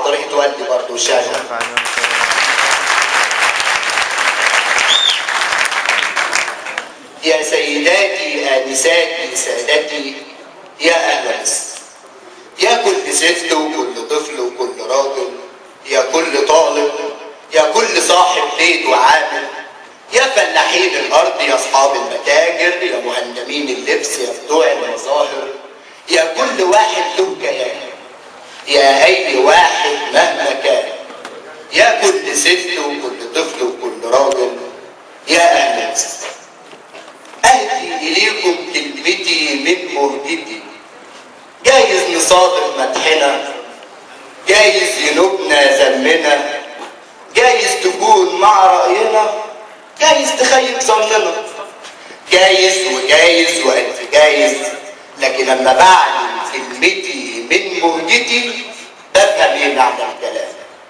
بطريقه والدي برضه الشاعر. يا سيداتي آنساتي سادتي يا أهل مصر، يا كل ست وكل طفل وكل راجل، يا كل طالب، يا كل صاحب بيت وعامل، يا فلاحين الأرض، يا أصحاب المتاجر، يا مهندمين اللبس، يا بتوع المظاهر، يا كل واحد له كيان، يا أي واحد مهما كان، يا كل ست وكل طفل وكل راجل، يا أهل مصر. أهدي إليكم كلمتي من مهجتي، جايز نصادق مدحنا، جايز ينوبنا ذمنا، جايز تكون مع رأينا، جايز تخيب ظننا، جايز وجايز وألف جايز، لكن لما بعلن كلمتي من مهجتي بفهم إيه معنى الكلام.